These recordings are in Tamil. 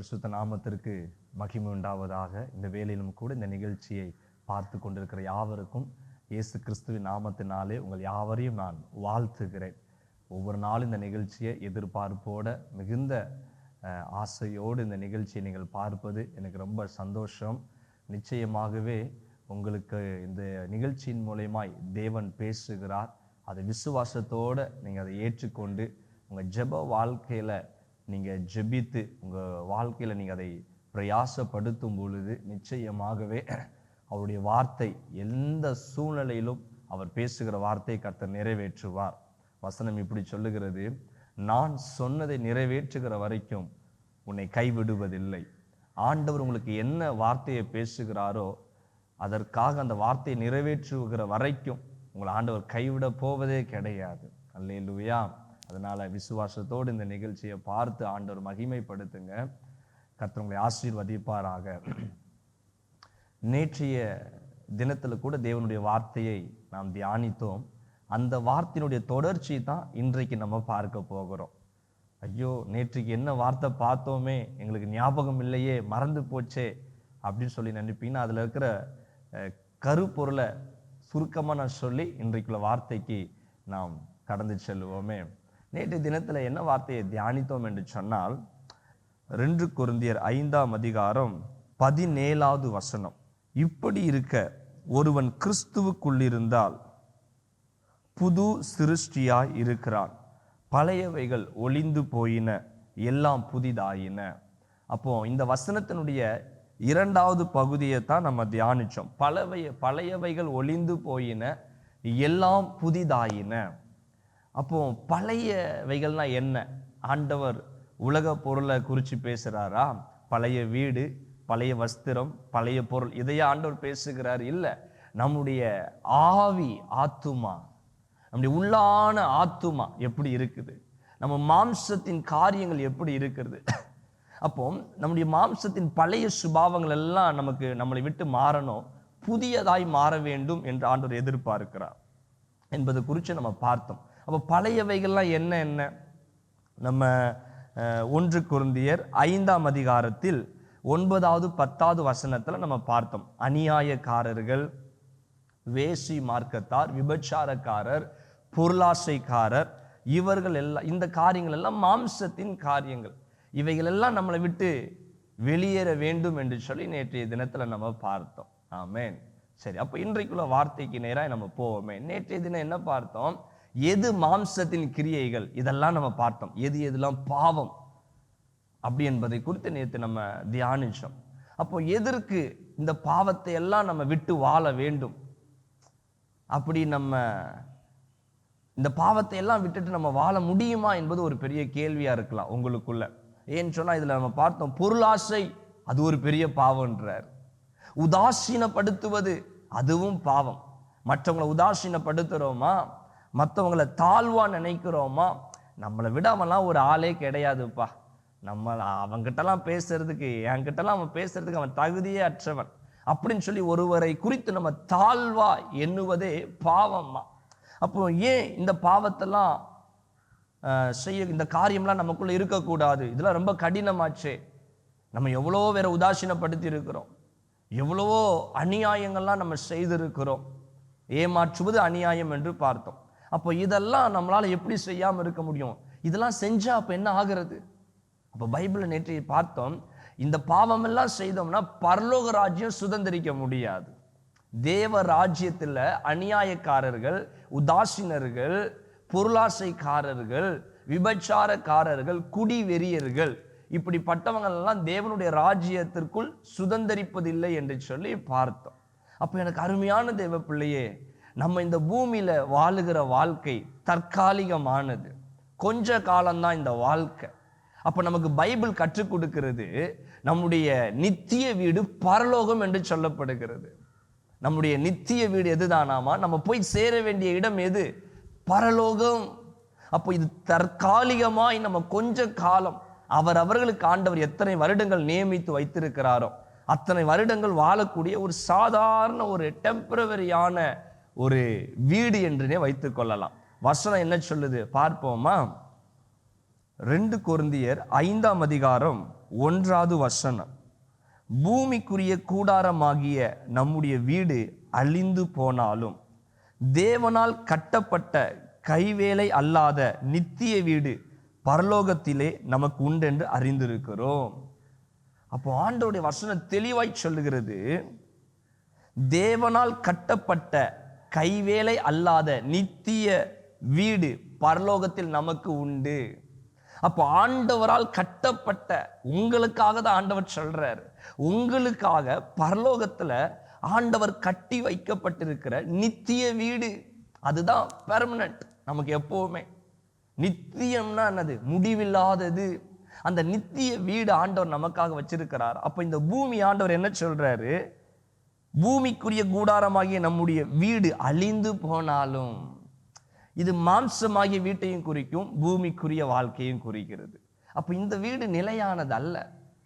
பரிசுத்த நாமத்திற்கு மகிமை உண்டாவதாக. இந்த வேளையிலும் கூட இந்த நிகழ்ச்சியை பார்த்து கொண்டிருக்கிற யாவருக்கும் இயேசு கிறிஸ்துவின் நாமத்தினாலே உங்கள் யாவரையும் நான் வாழ்த்துகிறேன். ஒவ்வொரு நாளும் இந்த நிகழ்ச்சியை எதிர்பார்ப்போட மிகுந்த ஆசையோடு இந்த நிகழ்ச்சியை நீங்கள் பார்ப்பது எனக்கு ரொம்ப சந்தோஷம். நிச்சயமாகவே உங்களுக்கு இந்த நிகழ்ச்சியின் மூலமாய் தேவன் பேசுகிறார். அதை விசுவாசத்தோடு நீங்கள் அதை ஏற்றுக்கொண்டு உங்கள் ஜெப வாழ்க்கையில் நீங்கள் ஜெபித்து உங்கள் வாழ்க்கையில் நீங்கள் அதை பிரயாசப்படுத்தும் பொழுது நிச்சயமாகவே அவருடைய வார்த்தை எந்த சூழ்நிலையிலும் அவர் பேசுகிற வார்த்தையை கர்த்தர் நிறைவேற்றுவார். வசனம் இப்படி சொல்லுகிறது, நான் சொன்னதை நிறைவேற்றுகிற வரைக்கும் உன்னை கைவிடுவதில்லை. ஆண்டவர் உங்களுக்கு என்ன வார்த்தையை பேசுகிறாரோ அதற்காக அந்த வார்த்தையை நிறைவேற்றுகிற வரைக்கும் உங்களை ஆண்டவர் கைவிட போவதே கிடையாது. அல்லேலூயா. அதனால விசுவாசத்தோடு இந்த நிகழ்ச்சியை பார்த்து ஆண்டவர் மகிமைப்படுத்துங்க. கர்த்தர் உங்களை ஆசீர்வதிப்பாராக. நேற்றைய தினத்துல கூட தேவனுடைய வார்த்தையை நாம் தியானித்தோம். அந்த வார்த்தையினுடைய தொடர்ச்சி தான் இன்றைக்கு நம்ம பார்க்க போகிறோம். ஐயோ, நேற்றைக்கு என்ன வார்த்தை பார்த்தோமே, எங்களுக்கு ஞாபகம் இல்லையே, மறந்து போச்சே அப்படின்னு சொல்லி நினைப்பீங்கன்னா அதுல இருக்கிற கருப்பொருளை சுருக்கமாக நான் சொல்லி இன்றைக்குள்ள வார்த்தைக்கு நாம் கடந்து செல்வோமே. நேற்று தினத்துல என்ன வார்த்தையை தியானித்தோம் என்று சொன்னால் 2 கொரிந்தியர் 5ஆம் அதிகாரம் 17வது வசனம். இப்படி இருக்க ஒருவன் கிறிஸ்துவுக்குள்ளிருந்தால் புது சிருஷ்டியாய் இருக்கிறான், பழையவைகள் ஒளிந்து போயின, எல்லாம் புதிதாயின. அப்போ இந்த வசனத்தினுடைய 2வது பகுதியை தான் நம்ம தியானிச்சோம். பழையவைகள் ஒளிந்து போயின, எல்லாம் புதிதாயின. அப்போ பழையவைகள்னா என்ன? ஆண்டவர் உலக பொருளை குறித்து பேசுறாரா? பழைய வீடு, பழைய வஸ்திரம், பழைய பொருள், இதையே ஆண்டவர் பேசுகிறார்? இல்லை. நம்முடைய ஆவி, ஆத்துமா, நம்முடைய உள்ளான ஆத்துமா எப்படி இருக்குது, நம்ம மாம்சத்தின் காரியங்கள் எப்படி இருக்கிறது. அப்போ நம்முடைய மாம்சத்தின் பழைய சுபாவங்கள் எல்லாம் நம்மளை விட்டு மாறணும், புதியதாய் மாற வேண்டும் என்று ஆண்டவர் எதிர்பார்க்கிறார் என்பது குறித்து நம்ம பார்த்தோம். அப்போ பழையவைகள்லாம் என்ன என்ன? நம்ம 1 கொரிந்தியர் 5ஆம் அதிகாரத்தில் 9வது 10வது வசனத்துல நம்ம பார்த்தோம். அநியாயக்காரர்கள், வேசி மார்க்கத்தார், விபச்சாரக்காரர், பொருளாசைக்காரர், இவர்கள் எல்லாம், இந்த காரியங்கள் எல்லாம் மாம்சத்தின் காரியங்கள். இவைகள் எல்லாம் நம்மளை விட்டு வெளியேற வேண்டும் என்று சொல்லி நேற்றைய தினத்துல நம்ம பார்த்தோம். ஆமென். சரி, அப்போ இன்றைக்குள்ள வார்த்தைக்கு நேராக நம்ம போவோமே. நேற்றைய தினம் என்ன பார்த்தோம்? எது மாம்சத்தின் கிரியைகள், இதெல்லாம் நம்ம பார்த்தோம். எது எதெல்லாம் பாவம் அப்படி என்பதை குறித்து நேற்று நம்ம தியானிச்சோம். அப்போ எதற்கு இந்த பாவத்தை எல்லாம் நம்ம விட்டு வாழ வேண்டும்? அப்படி நம்ம இந்த பாவத்தை எல்லாம் விட்டுட்டு நம்ம வாழ முடியுமா என்பது ஒரு பெரிய கேள்வியா இருக்கலாம் உங்களுக்குள்ள. ஏன்னு சொன்னா இதுல நம்ம பார்த்தோம், பொருளாசை அது ஒரு பெரிய பாவம்ன்றார். உதாசீனப்படுத்துவது அதுவும் பாவம். மற்றவங்களை உதாசீனப்படுத்துறோமா, மற்றவங்களை தாழ்வா நினைக்கிறோமா? நம்மளை விட அவன்லாம் ஒரு ஆளே கிடையாதுப்பா, அவன்கிட்டலாம் பேசுறதுக்கு, என்கிட்டலாம் அவன் பேசுறதுக்கு அவன் தகுதியே அற்றவன் அப்படின்னு சொல்லி ஒருவரை குறித்து நம்ம தாழ்வா எண்ணுவதே பாவம்மா. அப்போ ஏன் இந்த பாவத்தெல்லாம் இந்த காரியம்லாம் நமக்குள்ள இருக்கக்கூடாது? இதெல்லாம் ரொம்ப கடினமாச்சே. நம்ம எவ்வளோ வேற உதாசீனப்படுத்தி இருக்கிறோம், எவ்வளவோ அநியாயங்கள்லாம் நம்ம செய்திருக்கிறோம். ஏமாற்றுவது அநியாயம் என்று பார்த்தோம். அப்போ இதெல்லாம் நம்மளால எப்படி செய்யாம இருக்க முடியும்? இதெல்லாம் செஞ்சா அப்ப என்ன ஆகிறது? அப்ப பைபிள் நேற்று பார்த்தோம், இந்த பாவம் எல்லாம் செய்தோம்னா பரலோக ராஜ்யம் சுதந்திரிக்க முடியாது. தேவ ராஜ்யத்துல அநியாயக்காரர்கள், உதாசீனர்கள், பொருளாசைக்காரர்கள், விபச்சாரக்காரர்கள், குடி வெறியர்கள், இப்படிப்பட்டவங்கள் எல்லாம் தேவனுடைய ராஜ்யத்திற்குள் சுதந்திரிப்பதில்லை என்று சொல்லி பார்த்தோம். அப்ப எனக்கு அருமையான தேவ பிள்ளையே, நம்ம இந்த பூமியில வாழுகிற வாழ்க்கை தற்காலிகமானது, கொஞ்ச காலம்தான் இந்த வாழ்க்கை. அப்ப நமக்கு பைபிள் கற்றுக் கொடுக்கிறது, நம்முடைய நித்திய வீடு பரலோகம் என்று சொல்லப்படுகிறது. நம்முடைய நித்திய வீடு எதுதானாமா? நம்ம போய் சேர வேண்டிய இடம் எது? பரலோகம். அப்போ இது தற்காலிகமாய் நம்ம கொஞ்ச காலம், அவர்களுக்கு ஆண்டவர் எத்தனை வருடங்கள் நியமித்து வைத்திருக்கிறாரோ அத்தனை வருடங்கள் வாழக்கூடிய ஒரு சாதாரண ஒரு டெம்பரவரியான ஒரு வீடு என்றே வைத்துக் கொள்ளலாம். வசனம் என்ன சொல்லுது பார்ப்போமா? 2 கொரிந்தியர் 5ஆம் அதிகாரம் 1வது வசனம். பூமிக்குரிய கூடாரமாகிய நம்முடைய வீடு அழிந்து போனாலும் தேவனால் கட்டப்பட்ட கைவேலை அல்லாத நித்திய வீடு பரலோகத்திலே நமக்கு உண்டு என்று அறிந்திருக்கிறோம். அப்போ ஆண்டவருடைய வசனம் தெளிவாய் சொல்லுகிறது, தேவனால் கட்டப்பட்ட கைவேலை அல்லாத நித்திய வீடு பரலோகத்தில் நமக்கு உண்டு. அப்போ ஆண்டவரால் கட்டப்பட்ட, உங்களுக்காக தான் ஆண்டவர் சொல்றாரு, உங்களுக்காக பரலோகத்துல ஆண்டவர் கட்டி வைக்கப்பட்டிருக்கிற நித்திய வீடு, அதுதான் பெர்மனன்ட். நமக்கு எப்பவுமே நித்தியம்னா என்னது? முடிவில்லாதது. அந்த நித்திய வீடு ஆண்டவர் நமக்காக வச்சிருக்கிறார். அப்ப இந்த பூமி ஆண்டவர் என்ன சொல்றாரு? பூமிக்குரிய கூடாரமாகிய நம்முடைய வீடு அழிந்து போனாலும், இது மாம்சமாகிய வீட்டையும் குறிக்கும், பூமிக்குரிய வாழ்க்கையும் குறிக்கிறது. அப்ப இந்த வீடு நிலையானது அல்ல.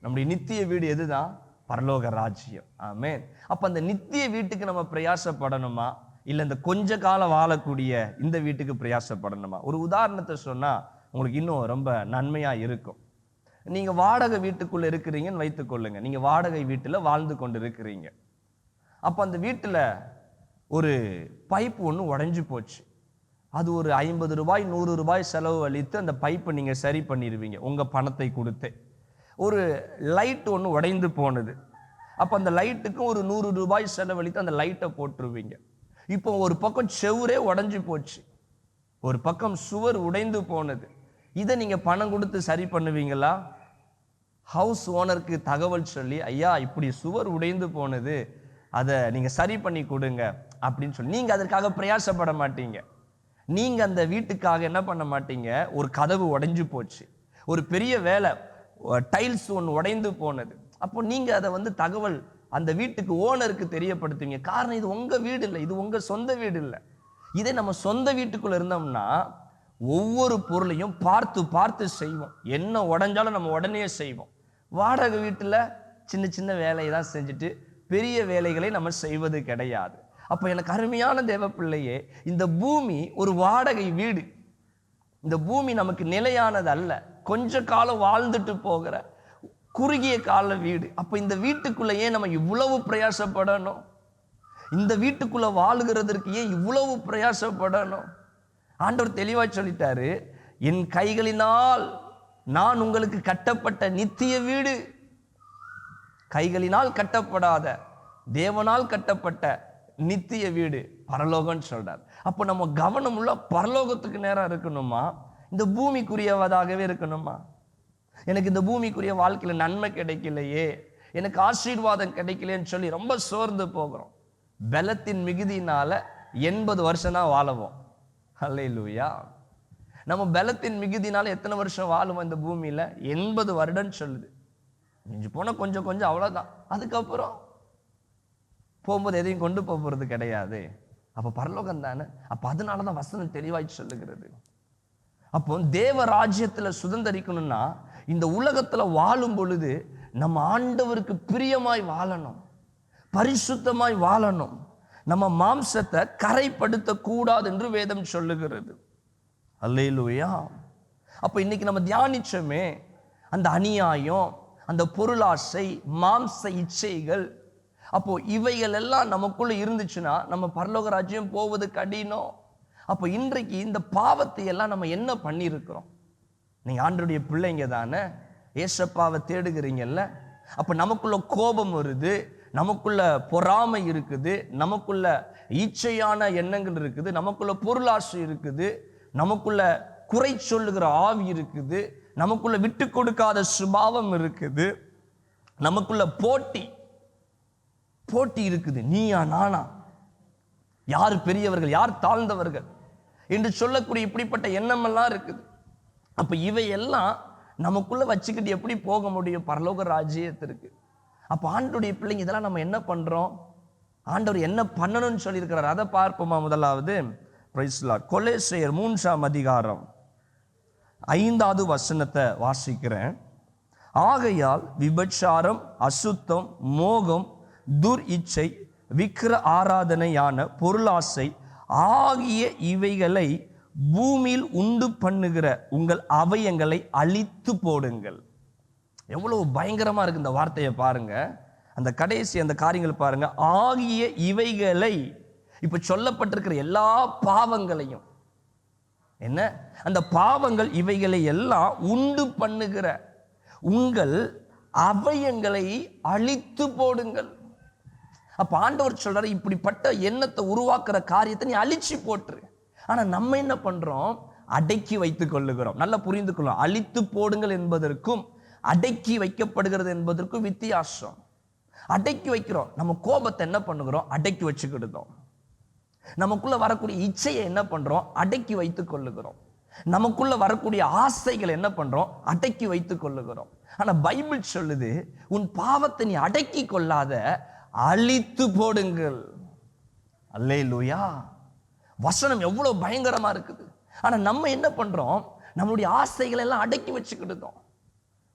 நம்முடைய நித்திய வீடு எதுதான்? பரலோக ராஜ்யம். ஆமென். அப்ப அந்த நித்திய வீட்டுக்கு நம்ம பிரயாசப்படணுமா, இல்ல இந்த கொஞ்ச காலம் வாழக்கூடிய இந்த வீட்டுக்கு பிரயாசப்படணுமா? ஒரு உதாரணத்தை சொன்னா உங்களுக்கு இன்னும் ரொம்ப நன்மையா இருக்கும். நீங்க வாடகை வீட்டுக்குள்ள இருக்கிறீங்கன்னு வைத்துக் கொள்ளுங்க. நீங்க வாடகை வீட்டுல வாழ்ந்து கொண்டு இருக்கிறீங்க. அப்ப அந்த வீட்டுல ஒரு பைப் ஒன்று உடைஞ்சு போச்சு. அது ஒரு 50 ரூபாய் 100 ரூபாய் செலவு அளித்து அந்த பைப்பை நீங்க சரி பண்ணிடுவீங்க உங்க பணத்தை கொடுத்து. ஒரு லைட் ஒன்று உடைந்து போனது. அப்ப அந்த லைட்டுக்கு ஒரு 100 ரூபாய் செலவழித்து அந்த லைட்டை போட்டுருவீங்க. இப்போ ஒரு பக்கம் செவுரே உடைஞ்சு போச்சு, ஒரு பக்கம் சுவர் உடைந்து போனது. இதை நீங்க பணம் கொடுத்து சரி பண்ணுவீங்களா? ஹவுஸ் ஓனருக்கு தகவல் சொல்லி, ஐயா இப்படி சுவர் உடைந்து போனது, அதை நீங்க சரி பண்ணி கொடுங்க அப்படின்னு சொல்லி நீங்க அதற்காக பிரயாசப்பட மாட்டீங்க. நீங்க அந்த வீட்டுக்காக என்ன பண்ண மாட்டீங்க? ஒரு கதவு உடைஞ்சு போச்சு, ஒரு பெரிய வேலை, டைல்ஸ் ஒன்று உடைந்து போனது. அப்போ நீங்க அதை தகவல் அந்த வீட்டுக்கு ஓனருக்கு தெரியப்படுத்துவீங்க. காரணம், இது உங்க வீடு இல்லை, இது உங்க சொந்த வீடு இல்லை. இதே நம்ம சொந்த வீட்டுக்குள்ள இருந்தோம்னா ஒவ்வொரு பொருளையும் பார்த்து பார்த்து செய்வோம். என்ன உடைஞ்சாலும் நம்ம உடனே செய்வோம். வாடகை வீட்டுல சின்ன சின்ன வேலையை தான் செஞ்சுட்டு பெரிய வேலைகளை நம்ம செய்வது கிடையாது. அப்ப எனக்கு அருமையான தேவ பிள்ளையே, இந்த பூமி ஒரு வாடகை வீடு. இந்த பூமி நமக்கு நிலையானது அல்ல, கொஞ்ச காலம் வாழ்ந்துட்டு போகிற குறுகிய கால வீடு. அப்ப இந்த வீட்டுக்குள்ள ஏன் நம்ம இவ்வளவு பிரயாசப்படணும்? இந்த வீட்டுக்குள்ள வாழுகிறதற்கு ஏன் இவ்வளவு பிரயாசப்படணும்? ஆண்டவர் தெளிவாய் சொல்லிட்டாரு, என் கைகளினால் நான் உங்களுக்கு கட்டப்பட்ட நித்திய வீடு, கைகளினால் கட்டப்படாத தேவனால் கட்டப்பட்ட நித்திய வீடு பரலோகம்னு சொல்றார். அப்ப நம்ம கவனம் உள்ள பரலோகத்துக்கு நேரம் இருக்கணுமா, இந்த பூமிக்குரியவதாகவே இருக்கணுமா? எனக்கு இந்த பூமிக்குரிய வாழ்க்கையில நன்மை கிடைக்கலையே, எனக்கு ஆசீர்வாதம் கிடைக்கலையேன்னு சொல்லி ரொம்ப சோர்ந்து போகிறோம். பலத்தின் மிகுதியினால 80 வருஷம் தான் வாழுவோம். அல்லேலூயா. நம்ம பலத்தின் மிகுதினால எத்தனை வருஷம் வாழுவோம் இந்த பூமியில? 80 வருடம் சொல்லுது. மிஞ்சி போனா கொஞ்சம் கொஞ்சம், அவ்வளவுதான். அதுக்கப்புறம் போகும்போது எதையும் கொண்டு போறது கிடையாது. அப்ப பரலோகம் தானே. அப்ப அதனாலதான் வசனம் தெளிவாய் சொல்லுகிறது. அப்போ தேவ ராஜ்யத்துல சுதந்தரிக்கணும்னா இந்த உலகத்துல வாழும் பொழுது நம்ம ஆண்டவருக்கு பிரியமாய் வாழணும், பரிசுத்தமாய் வாழணும். நம்ம மாம்சத்தை கரைப்படுத்த கூடாது என்று வேதம் சொல்லுகிறது. அல்லேலூயா. அப்ப இன்னைக்கு நம்ம தியானிச்சோமே, அந்த அநியாயம், அந்த பொருளாசை, மாம்ச இச்சைகள், அப்போ இவைகள் எல்லாம் நமக்குள்ள இருந்துச்சுன்னா நம்ம பரலோக ராஜ்யம் போவது கடினம். அப்போ இன்றைக்கு இந்த பாவத்தை எல்லாம் நம்ம என்ன பண்ணியிருக்கிறோம்? நீங்க ஆண்டவருடைய பிள்ளைங்க தானே, ஏசப்பாவை தேடுகிறீங்கல்ல. அப்ப நமக்குள்ள கோபம் வருது, நமக்குள்ள பொறாமை இருக்குது, நமக்குள்ள இச்சையான எண்ணங்கள் இருக்குது, நமக்குள்ள பொருளாசை இருக்குது, நமக்குள்ள குறை சொல்லுகிற ஆவி இருக்குது, நமக்குள்ள விட்டு கொடுக்காத சுபாவம் இருக்குது, நமக்குள்ள போட்டி இருக்குது. நீயா நானா, யார் பெரியவர்கள் யார் தாழ்ந்தவர்கள் என்று சொல்லக்கூடிய இப்படிப்பட்ட எண்ணமெல்லாம் இருக்குது. அப்ப இவையெல்லாம் நமக்குள்ள வச்சுக்கிட்டு எப்படி போக முடியும் பரலோக ராஜ்யத்திற்கு? அப்ப ஆண்டவருடைய பிள்ளைங்க இதெல்லாம் நம்ம என்ன பண்றோம்? ஆண்டவர் என்ன பண்ணணும்னு சொல்லியிருக்கிறார், அதை பார்ப்போமா? முதலாவது கொலோசியர் 3ஆம் அதிகாரம் 5வது வசனத்தை வாசிக்கிறேன். ஆகையால் விபச்சாரம், அசுத்தம், மோகம், துர் இச்சை, விக்கிர ஆராதனையான பொருளாசை ஆகிய இவைகளை பூமியில் உண்டு பண்ணுகிற உங்கள் அவயங்களை அழித்து போடுங்கள். எவ்வளவு பயங்கரமா இருக்கு இந்த வார்த்தையை பாருங்க. அந்த கடைசி அந்த காரியங்கள் பாருங்க. ஆகிய இவைகளை, இப்ப சொல்லப்பட்டிருக்கிற எல்லா பாவங்களையும், என்ன அந்த பாவங்கள் இவைகளை எல்லாம் உண்டு பண்ணுகிற உங்கள் அவயங்களை அழித்து போடுங்கள். அப்ப ஆண்டவர் சொல்றாரு, இப்படிப்பட்ட எண்ணத்தை உருவாக்குற காரியத்தை நீ அழிச்சு போட்டுரு. ஆனா நம்ம என்ன பண்றோம்? அடக்கி வைத்துக் கொள்ளுகிறோம். நல்லா புரிந்து கொள்ளும். அழித்து போடுங்கள் என்பதற்கும் அடக்கி வைக்கப்படுகிறது என்பதற்கும் வித்தியாசம். அடக்கி வைக்கிறோம். நம்ம கோபத்தை என்ன பண்ணுகிறோம்? அடக்கி வச்சுக்கிடுதோம். நமக்குள்ள வரக்கூடிய இச்சையை என்ன பண்றோம்? அடக்கி வைத்துக் கொள்ளுகிறோம். நமக்குள்ள வரக்கூடிய ஆசைகளை என்ன பண்றோம்? அடக்கி வைத்துக் கொள்ளுகிறோம். ஆனா பைபிள் சொல்லுது, உன் பாவத்தை நீ அடக்கி கொள்ளாத, அழித்து போடுங்கள். அல்லேலூயா. வசனம் எவ்வளவு பயங்கரமா இருக்குது. ஆனா நம்ம என்ன பண்றோம்? நம்மளுடைய ஆசைகளை எல்லாம் அடக்கி வச்சுக்கிட்டோம்.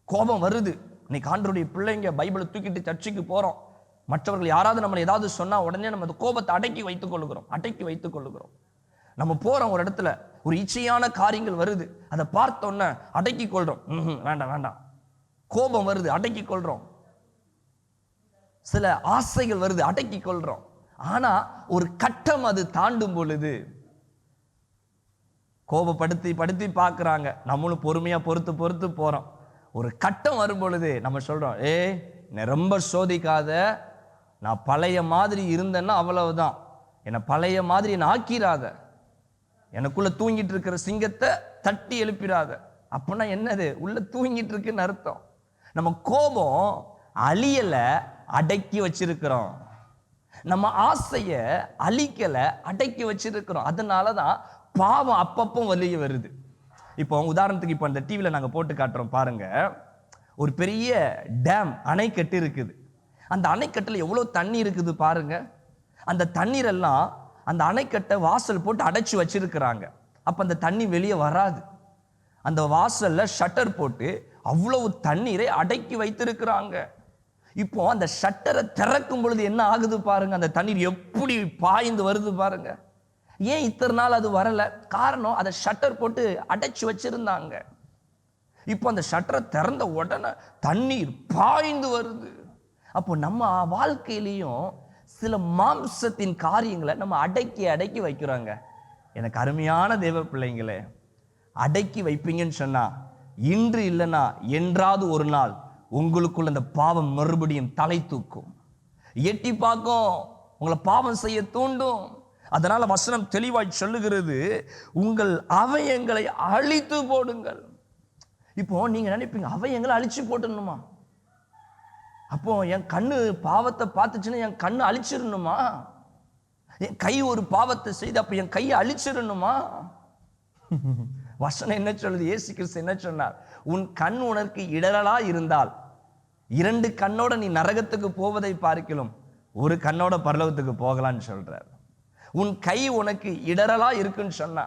கோபம் வருது. இன்னைக்கு ஆண்டவருடைய பிள்ளைங்க பைபிளை தூக்கிட்டு சர்ச்சுக்கு போறோம். மற்றவர்கள் யாராவது நம்மளை ஏதாவது சொன்னா உடனே நம்ம அந்த கோபத்தை அடக்கி வைத்துக் கொள்ளுகிறோம். நம்ம போறோம் ஒரு இடத்துல, ஒரு இச்சையான காரியங்கள் வருது, அதை பார்த்தோன்னே அடக்கி கொள்றோம். வேண்டாம். கோபம் வருது, அடக்கி கொள்றோம். சில ஆசைகள் வருது, அடக்கி கொள்றோம். ஆனா ஒரு கட்டம் அது தாண்டும் பொழுது கோபப்படுத்தி பார்க்கறாங்க. நம்மளும் பொறுமையா பொறுத்து போறோம். ஒரு கட்டம் வரும் பொழுது நம்ம சொல்றோம், என்னை ரொம்ப சோதிக்காத, நான் பழைய மாதிரி இருந்தேன்னா அவ்வளவுதான், என்னை பழைய மாதிரி நான் ஆக்கிராத, எனக்குள்ள தூங்கிட்டு இருக்கிற சிங்கத்தை தட்டி எழுப்பிடாத. அப்படின்னா என்னது? உள்ள தூங்கிட்டு இருக்குன்னு அர்த்தம். நம்ம கோபம் அழியல, அடக்கி வச்சிருக்கிறோம். நம்ம ஆசைய அழிக்கல, அடக்கி வச்சிருக்கிறோம். அதனாலதான் பாவம் அப்பப்போ வெளியே வருது. இப்போ உதாரணத்துக்கு இப்போ இந்த டிவியில் நாங்கள் போட்டு காட்டுறோம் பாருங்க. ஒரு பெரிய டேம், அணைக்கட்டு இருக்குது. அந்த அணைக்கட்டில் எவ்வளோ தண்ணி இருக்குது பாருங்க. அந்த தண்ணீரெல்லாம் அந்த அணைக்கட்டை வாசல் போட்டு அடைச்சி வச்சிருக்கிறாங்க. அப்போ அந்த தண்ணி வெளியே வராது. அந்த வாசல்ல ஷட்டர் போட்டு அவ்வளவு தண்ணீரை அடக்கி வைத்திருக்கிறாங்க. இப்போ அந்த ஷட்டரை திறக்கும் பொழுது என்ன ஆகுது பாருங்க, அந்த தண்ணீர் எப்படி பாய்ந்து வருது பாருங்க. ஏன் இத்தனை நாள் அது வரல? காரணம், அதை ஷட்டர் போட்டு அடைச்சு வச்சிருந்தாங்க. இப்போ அந்த ஷட்டரை திறந்த உடனே தண்ணீர் பாய்ந்து வருது. அப்போ நம்ம வாழ்க்கையிலையும் சில மாம்சத்தின் காரியங்களை நம்ம அடக்கி வைக்கிறாங்க. எனக்கு அருமையான தேவ பிள்ளைங்களே, அடக்கி வைப்பீங்கன்னு சொன்னா, இன்று இல்லைன்னா என்றாவது ஒரு நாள் உங்களுக்குள்ள அந்த பாவம் மறுபடியும் தலை தூக்கும், எட்டி பார்க்கும், உங்களை பாவம் செய்ய தூண்டும். அதனால வசனம் தெளிவாய் சொல்லுகிறது, உங்கள் அவயங்களை அழித்து போடுங்கள். இப்போ நீங்க நினைப்பீங்க, அவயங்களை அழிச்சு போட்டுணுமா? அப்போ என் கண்ணு பாவத்தை பார்த்துச்சுன்னா என் கண்ணு அழிச்சிடணுமா? என் கை ஒரு பாவத்தை செய்து அப்ப என் கையை அழிச்சிடணுமா? வசனம் என்ன சொல்லுது? இயேசு கிறிஸ்து என்ன சொன்னார்? உன் கண் உனக்கு இடரலா இருந்தால் 2 கண்ணோட நீ நரகத்துக்கு போவதை பார்க்கலாம், ஒரு கண்ணோட பரலோகத்துக்கு போகலான்னு சொல்றார். உன் கை உனக்கு இடரலா இருக்குன்னு சொன்னா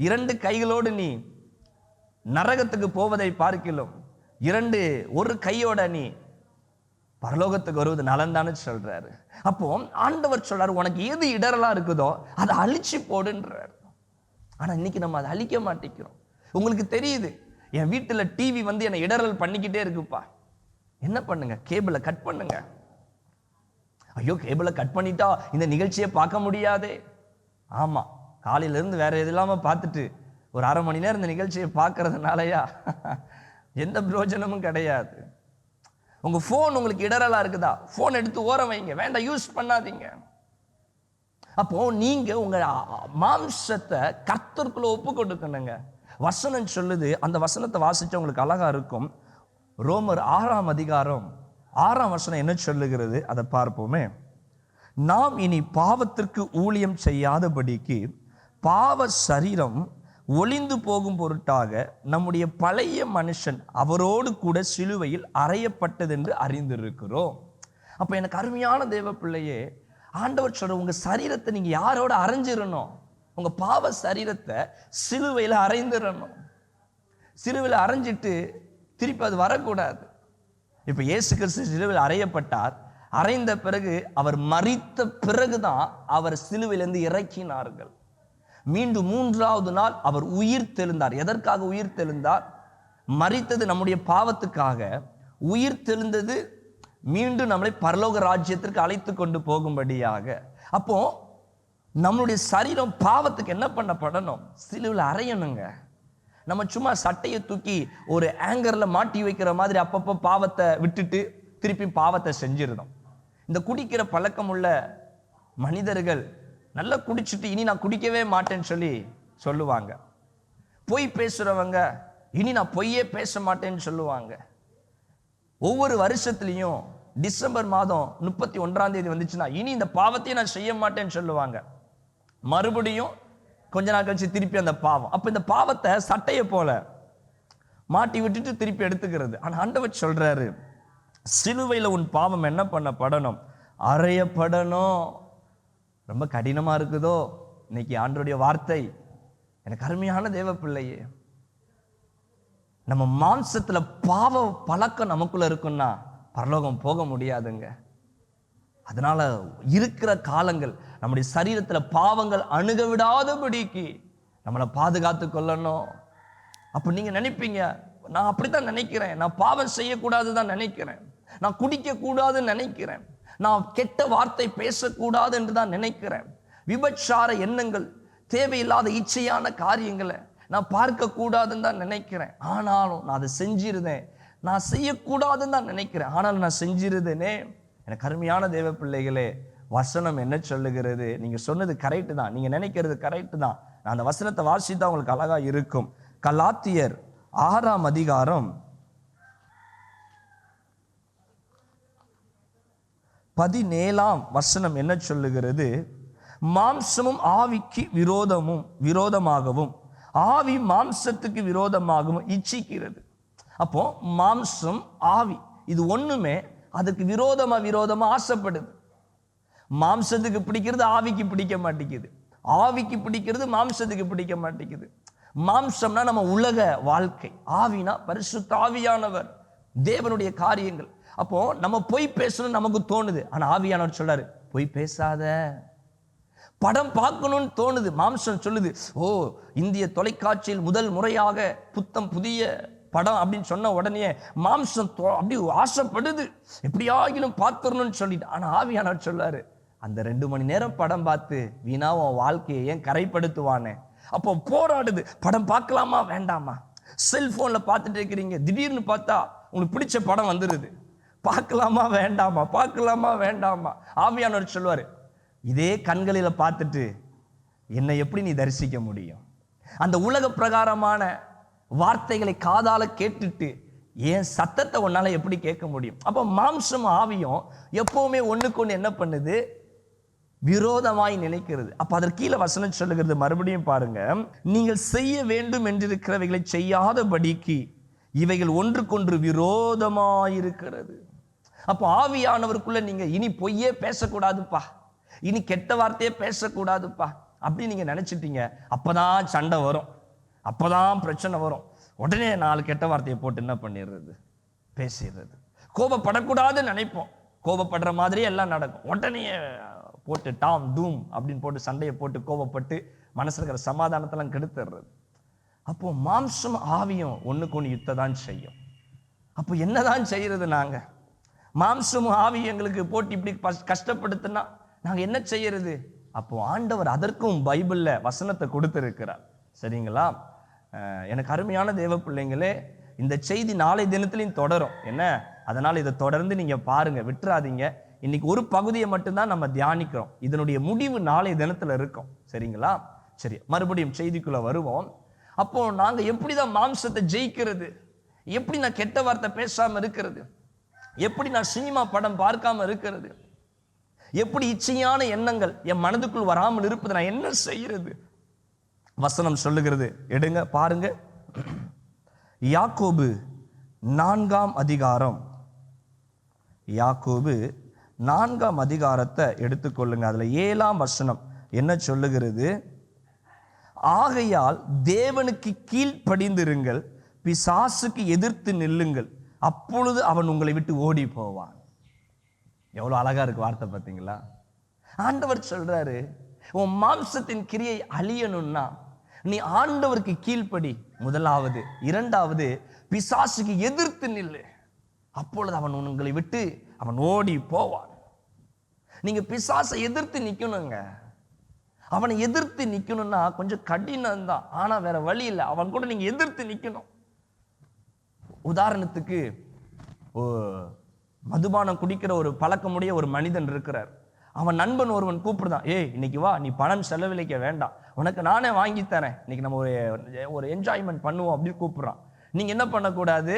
2 கைகளோடு நீ நரகத்துக்கு போவதை பார்க்கலாம், ஒரு கையோட நீ பரலோகத்துக்கு வருவது நலன்தான்னு சொல்றாரு. அப்போ ஆண்டவர் சொல்றாரு, உனக்கு எது இடரலா இருக்குதோ அதை அழிச்சு போடுன்றார். ஆனா இன்னைக்கு நம்ம அதை அழிக்க மாட்டேங்கிறோம். உங்களுக்கு தெரியுது, என் வீட்டுல டிவி என்னை இடரல் பண்ணிக்கிட்டே இருக்குப்பா. என்ன பண்ணுங்க? கேபிளை கட் பண்ணுங்க. ஐயோ, கேபிளை கட் பண்ணிட்டா இந்த நிகழ்ச்சியை பார்க்க முடியாதே. ஆமா, காலையில இருந்து வேற எது இல்லாம பார்த்துட்டு ஒரு அரை மணி நேரம் இந்த நிகழ்ச்சியை பார்க்கறதுனாலயா எந்த பிரயோஜனமும் கிடையாது. உங்க போன் உங்களுக்கு இடரலா இருக்குதா? போன் எடுத்து ஓரம் வைங்க, வேண்டாம், யூஸ் பண்ணாதீங்க. அப்போ நீங்க உங்க மாம்சத்தை கர்த்தருக்குள்ள ஒப்பு கொடுக்கணுங்க. வசனம் சொல்லுது, அந்த வசனத்தை வாசிச்சா உங்களுக்கு அழகா இருக்கும். ரோமர் 6ஆம் அதிகாரம் 6ஆம் வசனம் என்ன சொல்லுகிறது? அதை பார்ப்போமே. நாம் இனி பாவத்திற்கு ஊழியம் செய்யாதபடிக்கு பாவ சரீரம் ஒளிந்து போகும் பொருட்டாக நம்முடைய பழைய மனுஷன் அவரோடு கூட சிலுவையில் அறையப்பட்டது என்று அறிந்திருக்கிறோம். அப்ப எனக்கு அருமையான தேவ பிள்ளையே, ஆண்டவர் சொல்ற, உங்க சரீரத்தை நீங்க யாரோட அரைஞ்சிடணும்? உங்க பாவ சரீரத்தை சிலுவையில் அறைந்திடணும். சிலுவையில் அரைஞ்சிட்டு திருப்பி அது வரக்கூடாது. இப்ப இயேசு கிறிஸ்து சிலுவையில் அறையப்பட்டார். அறைந்த பிறகு, அவர் மரித்த பிறகுதான் அவர் சிலுவையிலிருந்து இறக்கினார்கள். மீண்டும் 3வது நாள் அவர் உயிர் தெழுந்தார். எதற்காக உயிர் தெழுந்தார்? மரித்தது நம்முடைய பாவத்துக்காக, உயிர் தெழுந்தது மீண்டும் நம்மளை பரலோக ராஜ்யத்திற்கு அழைத்து கொண்டு போகும்படியாக. அப்போ நம்மளுடைய சரீரம் பாவத்துக்கு என்ன பண்ணப்படணும்? சிலுவையில் அறையணுங்க. நம்ம சும்மா சட்டையை தூக்கி ஒரு ஆங்கர்ல மாட்டி வைக்கிற மாதிரி அப்பப்போ பாவத்தை விட்டுட்டு திருப்பி பாவத்தை செஞ்சிருந்தோம். இந்த குடிக்கிற பழக்கம் உள்ள மனிதர்கள் நல்லா குடிச்சிட்டு இனி நான் குடிக்கவே மாட்டேன்னு சொல்லுவாங்க. பொய் பேசுறவங்க இனி நான் பொய்யே பேச மாட்டேன்னு சொல்லுவாங்க. ஒவ்வொரு வருஷத்துலையும் டிசம்பர் மாதம் 31ஆம் தேதி வந்துச்சுன்னா இனி இந்த பாவத்தையும் நான் செய்ய மாட்டேன்னு சொல்லுவாங்க. மறுபடியும் கொஞ்ச நாள் கழிச்சு திருப்பி அந்த பாவம். அப்ப இந்த பாவத்தை சட்டையை போல மாட்டி விட்டுட்டு திருப்பி எடுத்துக்கிறது. ஆனா ஆண்டவர் சொல்றாரு, சிலுவையில உன் பாவம் என்ன பண்ணப்படணும்? அறையப்படணும். ரொம்ப கடினமா இருக்குதோ இன்னைக்கு ஆண்டவருடைய வார்த்தை? எனக்கு அருமையான தேவ பிள்ளையே, நம்ம மாம்சத்துல பாவ பழக்கம் நமக்குள்ள இருக்குன்னா பரலோகம் போக முடியாதுங்க. அதனால இருக்கிற காலங்கள் நம்முடைய சரீரத்துல பாவங்கள் அணுக விடாதபடிக்கு நம்மளை பாதுகாத்து கொள்ளணும். அப்ப நீங்க நினைப்பீங்க, நான் அப்படித்தான் நினைக்கிறேன், நான் பாவம் செய்யக்கூடாதுதான் நினைக்கிறேன், நான் குடிக்க கூடாதுன்னு நினைக்கிறேன், நான் கெட்ட வார்த்தை பேசக்கூடாது என்று தான் நினைக்கிறேன், விபச்சார எண்ணங்கள், தேவையில்லாத இச்சையான காரியங்களை நான் பார்க்க கூடாதுன்னு தான் நினைக்கிறேன், ஆனாலும் நான் அதை செஞ்சிருந்தேன், நான் செய்யக்கூடாதுன்னு தான் நினைக்கிறேன், ஆனாலும் நான் செஞ்சிருந்தேனே. எனக்கு அருமையான தேவ பிள்ளைகளே, வசனம் என்ன சொல்லுகிறது? நீங்க சொன்னது கரெக்டு தான், நீங்க நினைக்கிறது கரெக்டு தான். நான் அந்த வசனத்தை வாசித்தா உங்களுக்கு அழகா இருக்கும். கலாத்தியர் 6ஆம் அதிகாரம் 17ஆம் வசனம் என்ன சொல்லுகிறது? மாம்சமும் ஆவிக்கு விரோதமாகவும் ஆவி மாம்சத்துக்கு விரோதமாகவும் இச்சிக்கிறது. அப்போ மாம்சம் ஆவி இது ஒண்ணுமே அதுக்கு விரோதமா ஆசைப்படுது. மாம்சத்துக்கு பிடிக்கிறது ஆவிக்கு பிடிக்க மாட்டேங்குது, ஆவிக்கு பிடிக்கிறது மாம்சத்துக்கு பிடிக்க மாட்டேங்குது. மாம்சம்னா நம்ம உலக வாழ்க்கை, ஆவினா பரிசுத்த ஆவியானவர், தேவனுடைய காரியங்கள். அப்போ நம்ம பொய் பேசணும் நமக்கு தோணுது, ஆனா ஆவியானவர் சொல்றாரு பொய் பேசாத. படம் பார்க்கணும்னு தோணுது, மாம்சம் சொல்லுது ஓ இந்திய தொலைக்காட்சியில் முதல் முறையாக புதிய படம் அப்படின்னு சொன்ன உடனே மாம்சம் அப்படி ஆசைப்படுது, எப்படியாகிலும் பார்த்துடணும்னு சொல்லிட்டு. ஆனா ஆவியானவர் சொல்லாரு, அந்த 2 மணி நேரம் படம் பார்த்து வீணா உன் வாழ்க்கையை ஏன் கரைப்படுத்துவானே. அப்போ போராடுது, படம் பார்க்கலாமா வேண்டாமா. செல்போன்ல பார்த்துட்டு இருக்கிறீங்க, திடீர்னு பார்த்தா உங்களுக்கு பிடிச்ச படம் வந்துருது, பார்க்கலாமா வேண்டாமா, பார்க்கலாமா வேண்டாமா. ஆவியானவர் சொல்வாரு, இதே கண்களில பார்த்துட்டு என்னை எப்படி நீ தரிசிக்க முடியும்? அந்த உலக பிரகாரமான வார்த்தைகளை காதால கேட்டுட்டு ஏன் சத்தத்தை உன்னால எப்படி கேட்க முடியும்? அப்ப மாம்சம் ஆவியும் எப்பவுமே ஒண்ணுக்கு ஒண்ணு என்ன பண்ணுது? விரோதமாய் நினைக்கிறது. அப்ப அதற்கு கீழே வசனம் சொல்லுகிறது, மறுபடியும் பாருங்க, நீங்கள் செய்ய வேண்டும் என்றிருக்கிறவைகளை செய்யாதபடிக்கு இவைகள் ஒன்றுக்கொன்று விரோதமாயிருக்கிறது. அப்போ ஆவியானவருக்குள்ள நீங்க இனி பொய்யே பேசக்கூடாதுப்பா, இனி கெட்ட வார்த்தையே பேசக்கூடாதுப்பா அப்படி நீங்க நினைச்சிட்டீங்க, அப்பதான் சண்டை வரும், அப்பதான் பிரச்சனை வரும். உடனே 4 கெட்ட வார்த்தையை போட்டு என்ன பண்ணிடுறது? பேசிடுறது. கோபப்படக்கூடாதுன்னு நினைப்போம், கோபப்படுற மாதிரியே எல்லாம் நடக்கும். உடனே போட்டு டாம் டூம் அப்படின்னு போட்டு சண்டையை போட்டு கோபப்பட்டு மனசுல இருக்கிற சமாதானத்தெல்லாம் கெடுத்துடுறது. அப்போ மாம்சம் ஆவியும் ஒண்ணுக்கு ஒன்று யுத்ததான் செய்யும். அப்போ என்னதான் செய்யறது? நாங்க மாம்சமும் ஆவியும் எங்களுக்கு போட்டு இப்படி கஷ்டப்படுத்தினா நாங்க என்ன செய்யறது? அப்போ ஆண்டவர் அதற்கும் பைபிள்ல வசனத்தை கொடுத்திருக்கிறார். சரிங்களா? எனக்கு அருமையான தேவ பிள்ளைங்களே, இந்த செய்தி நாளை தினத்திலையும் தொடரும் என்ன, அதனால இதை தொடர்ந்து நீங்க பாருங்க, விட்டுறாதீங்க. இன்னைக்கு ஒரு பகுதியை மட்டும்தான் நம்ம தியானிக்கிறோம், இதனுடைய முடிவு நாளை தினத்துல இருக்கும். சரிங்களா? சரி, மறுபடியும் செய்திக்குள்ள வருவோம். அப்போ நாங்க எப்படிதான் மாம்சத்தை ஜெயிக்கிறது? எப்படி நான் கெட்ட வார்த்தை பேசாம இருக்கிறது? எப்படி நான் சினிமா படம் பார்க்காம இருக்கிறது? எப்படி இச்சையான எண்ணங்கள் என் மனதுக்குள் வராமல் இருப்பது? நான் என்ன செய்யறது? வசனம் சொல்லுகிறது, எடுங்க பாருங்க. யாக்கோபு 4ஆம் அதிகாரம், யாக்கோபு 4ஆம் அதிகாரத்தை எடுத்துக்கொள்ளுங்க. அதுல 7ஆம் வசனம் என்ன சொல்லுகிறது? ஆகையால் தேவனுக்கு கீழ்ப்படிந்திருங்கள், பிசாசுக்கு எதிர்த்து நில்லுங்கள், அப்பொழுது அவன் உங்களை விட்டு ஓடி போவான். எவ்வளவு அழகா இருக்கு வார்த்தை, பார்த்தீங்களா? ஆண்டவர் சொல்றாரு, உன் மாம்சத்தின் கிரியை அழியணும்னா நீ ஆண்டவருக்கு கீழ்ப்படி, முதலாவது. இரண்டாவது, பிசாசுக்கு எதிர்த்து நில்லு. அப்பொழுது அவன் உங்களை விட்டு அவன் ஓடி போவான். நீங்க பிசாசை எதிர்த்து நிக்கணுங்க. அவனை எதிர்த்து நிக்கணும்னா கொஞ்சம் கடினம் தான், ஆனா வேற வழி இல்லை. அவன் கூட நீங்க எதிர்த்து நிக்கணும். உதாரணத்துக்கு, மதுபானம் குடிக்கிற ஒரு பழக்கமுடைய ஒரு மனிதன் இருக்கிறார். அவன் நண்பன் ஒருவன் கூப்பிடுதான், ஏய் இன்னைக்கு வா, நீ பணம் செலவழிக்க வேண்டாம், உனக்கு நானே வாங்கி தரேன், இன்னைக்கு நம்ம ஒரு என்ஜாய்மெண்ட் பண்ணுவோம் அப்படின்னு கூப்பிடுறான். நீங்க என்ன பண்ணக்கூடாது?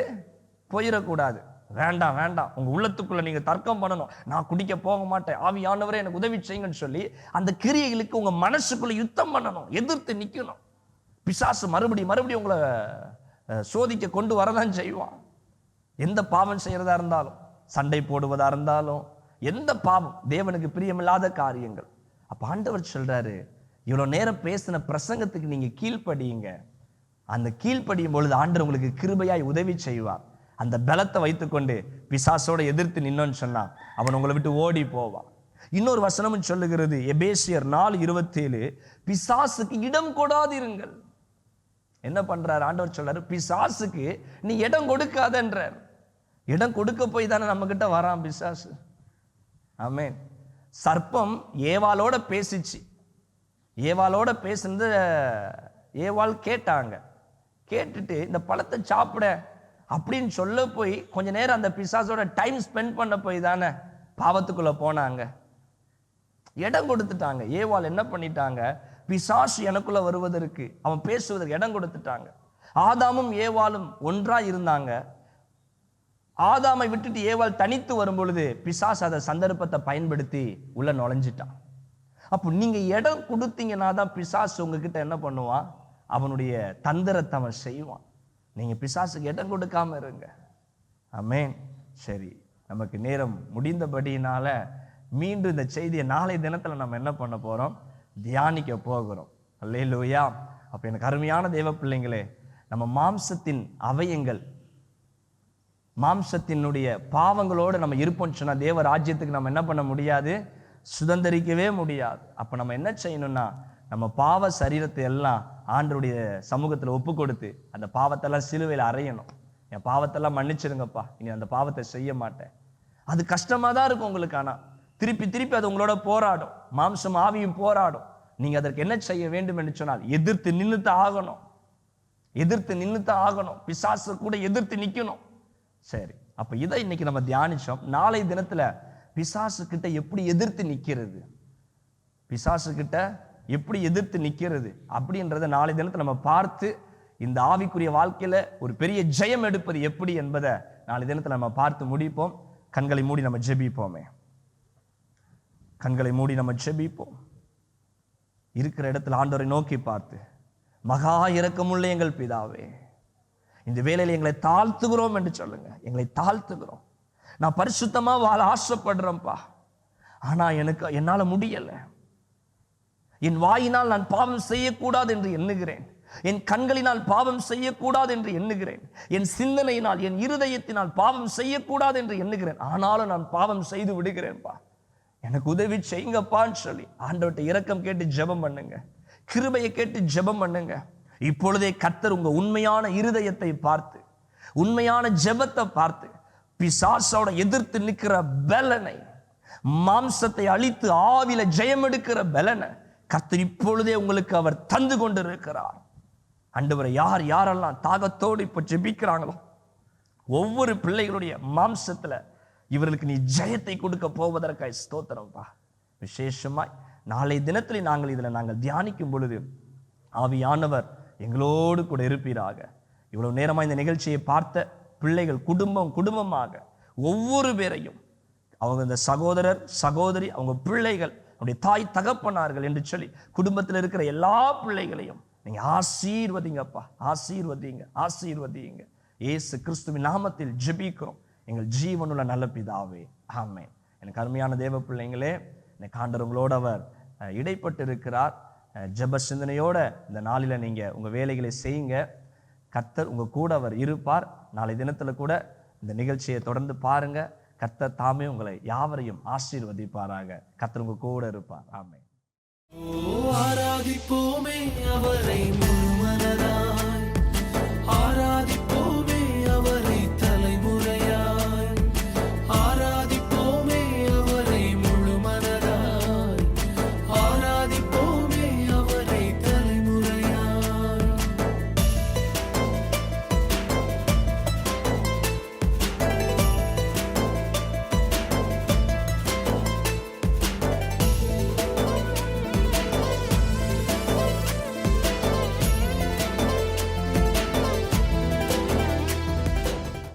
போயிடக்கூடாது. வேண்டாம் வேண்டாம், உங்க உள்ளத்துக்குள்ள நீங்க தர்க்கம் பண்ணணும். நான் குடிக்க போக மாட்டேன், ஆவியானவரே எனக்கு உதவி செய்யுங்கன்னு சொல்லி அந்த கிரியைகளுக்கு உங்க மனசுக்குள்ள யுத்தம் பண்ணணும், எதிர்த்து நிக்கணும். பிசாசு மறுபடியும் உங்களை சோதிக்க கொண்டு வரதான் செய்வான். எந்த பாவம் செய்யறதா இருந்தாலும், சண்டை போடுவதா இருந்தாலும், எந்த பாவம், தேவனுக்கு பிரியமில்லாத காரியங்கள். அப்ப ஆண்டவர் சொல்றாரு, இவ்வளவு நேரம் பேசின பிரசங்கத்துக்கு நீங்க கீழ்ப்படியுங்க. அந்த கீழ்ப்படியும் பொழுது ஆண்டவர் உங்களுக்கு கிருபையாய் உதவி செய்வார். அந்த பலத்தை வைத்துக்கொண்டு பிசாசோட எதிர்த்து நின்னோன்னு சொன்னா அவன் உங்களை விட்டு ஓடி போவான். இன்னொரு வசனமும் சொல்லுகிறது, எபேசியர் 4:27, பிசாசுக்கு இடம் கொடாதிருங்கள். என்ன பண்றாரு ஆண்டவர்? சொல்றாரு, பிசாசுக்கு நீ இடம் கொடுக்காதன்றார். இடம் கொடுக்க போய் தானே நம்ம கிட்ட வரான் பிசாசு. ஆமென். சர்ப்பம் ஏவாளோட பேசிச்சு. ஏவாளோட பேசுனது ஏவாள் கேட்டாங்க. கேட்டுட்டு இந்த பழத்தை சாப்பிட அப்படின்னு சொல்ல போய் கொஞ்ச நேரம் அந்த பிசாசோட டைம் ஸ்பெண்ட் பண்ண போய் தானே பாவத்துக்குள்ள போனாங்க. இடம் கொடுத்துட்டாங்க. ஏவாள் என்ன பண்ணிட்டாங்க? பிசாசு எனக்குள்ள வருவதற்கு, அவன் பேசுவதற்கு இடம் கொடுத்துட்டாங்க. ஆதாமும் ஏவாளும் ஒன்றா இருந்தாங்க. ஆதாமை விட்டுட்டு ஏவாள் தனித்து வரும் பொழுது பிசாசு அதை சந்தர்ப்பத்தை பயன்படுத்தி உள்ள நுழைஞ்சிட்டான். அப்போ நீங்க இடம் கொடுத்தீங்கன்னா தான் பிசாசு உங்ககிட்ட என்ன பண்ணுவான்? அவனுடைய தந்திரத்தை அவன் செய்வான். நீங்க பிசாசுக்கு இடம் கொடுக்காம இருங்க. ஆமென். சரி, நமக்கு நேரம் முடிந்தபடியினால மீண்டும் இந்த செய்தியை நாளை தினத்துல நம்ம என்ன பண்ண போறோம்? தியானிக்க போகிறோம். அல்லேலூயா. அப்ப எனக்கு அருமையான தேவ பிள்ளைங்களே, நம்ம மாம்சத்தின் அவயங்கள், மாம்சத்தினுடைய பாவங்களோடு நம்ம இருப்போம்னு சொன்னா தேவ ராஜ்யத்துக்கு நம்ம என்ன பண்ண முடியாது? சுதந்திரிக்கவே முடியாது. அப்ப நம்ம என்ன செய்யணும்னா, நம்ம பாவ சரீரத்தை எல்லாம் ஆண்டவருடைய சமூகத்துல ஒப்பு கொடுத்து அந்த பாவத்தெல்லாம் சிலுவையில் அறையணும். என் பாவத்தெல்லாம் மன்னிச்சிருங்கப்பா, இனி அந்த பாவத்தை செய்ய மாட்டேன். அது கஷ்டமா தான் இருக்கும் உங்களுக்கு. ஆனா திருப்பி அது உங்களோட போராடும். மாம்சம் ஆவியும் போராடும். நீங்க அதற்கு என்ன செய்ய வேண்டும் என்று சொன்னால், எதிர்த்து நின்னுதான் ஆகணும். பிசாசு கூட எதிர்த்து நிக்கணும். சரி, அப்ப இதை இன்னைக்கு நம்ம தியானிச்சோம். நாளை தினத்துல பிசாசு கிட்ட எப்படி எதிர்த்து நிக்கிறது, பிசாசு கிட்ட எப்படி எதிர்த்து நிக்கிறது அப்படின்றத நாளை தினத்துல நம்ம பார்த்து இந்த ஆவிக்குரிய வாழ்க்கையில ஒரு பெரிய ஜெயம் எடுப்பது எப்படி என்பதை நாளை தினத்துல நம்ம பார்த்து முடிப்போம். கண்களை மூடி நம்ம ஜெபிப்போமே. கண்களை மூடி நம்ம ஜெபிப்போம். இருக்கிற இடத்துல ஆண்டவரை நோக்கி பார்த்து, மகா இரக்கமுள்ள எங்கள் பிதாவே, இந்த வேளையில எங்களை தாழ்த்துகிறோம் என்று சொல்லுங்க. எங்களை தாழ்த்துகிறோம். நான் பரிசுத்தமா வாழ ஆசைப்படுறேன்ப்பா, ஆனா என்னால முடியல. என் வாயினால் நான் பாவம் செய்யக்கூடாது என்று எண்ணுகிறேன். என் கண்களினால் பாவம் செய்யக்கூடாது என்று எண்ணுகிறேன். என் சிந்தனையினால், என் இருதயத்தினால் பாவம் செய்யக்கூடாது என்று எண்ணுகிறேன். ஆனாலும் நான் பாவம் செய்து விடுகிறேன்ப்பா, எனக்கு உதவி செய்யுங்கப்பான்னு சொல்லி ஆண்டவர்கிட்ட இரக்கம் கேட்டு ஜெபம் பண்ணுங்க. கிருபையை கேட்டு ஜெபம் பண்ணுங்க. இப்பொழுதே கர்த்தர் உங்க உண்மையான இருதயத்தை பார்த்து, உண்மையான ஜெபத்தை பார்த்து, பிசாசோட எதிர்த்து நிற்கிற பலனை, மாம்சத்தை அழித்து ஆவில ஜெயம் எடுக்கிற பலனை கர்த்தர் இப்பொழுதே உங்களுக்கு அவர் தந்து கொண்டிருக்கிறார். ஆண்டவரை யாரெல்லாம் தாகத்தோடு இப்ப ஜெபிக்கிறாங்களோ, ஒவ்வொரு பிள்ளைகளுடைய மாம்சத்துல இவர்களுக்கு நீ ஜெயத்தை கொடுக்க போவதற்காய் ஸ்தோத்திரம்ப்பா. விசேஷமாய் நாளை தினத்திலே நாங்கள் தியானிக்கும் பொழுது ஆவியானவர் எங்களோடு கூட இருப்பீராக. இவ்வளவு நேரமா இந்த நிகழ்ச்சியை பார்த்த பிள்ளைகள் குடும்பமாக ஒவ்வொரு பேரையும், அவங்க இந்த சகோதரர் சகோதரி, அவங்க பிள்ளைகள், அவருடைய தாய் தகப்பனார்கள் என்று சொல்லி குடும்பத்தில் இருக்கிற எல்லா பிள்ளைகளையும் நீங்க ஆசீர்வதிங்கப்பா, ஆசீர்வதிங்க. இயேசு கிறிஸ்துவின் நாமத்தில் ஜெபிக்கிறோம் எங்கள் ஜீவனுள்ள நல்ல பிதாவே, ஆமென். எனக்கு அருமையான தேவ பிள்ளைங்களே, எனக்கு ஆண்டவர் உங்களோட அவர் இடைப்பட்டு இருக்கிறார். ஜெப சிந்தனையோட இந்த நாளில நீங்க உங்க வேலைகளை செய்யுங்க. கர்த்தர் உங்க கூட அவர் இருப்பார். நாளை தினத்துல கூட இந்த நிகழ்ச்சியை தொடர்ந்து பாருங்க. கர்த்தர் தாமே உங்களை யாவரையும் ஆசீர்வதிப்பாராக. கர்த்தர் உங்க கூட இருப்பார். ஆமென். ஆராதிப்போமே அவரை முழுமனதாய்.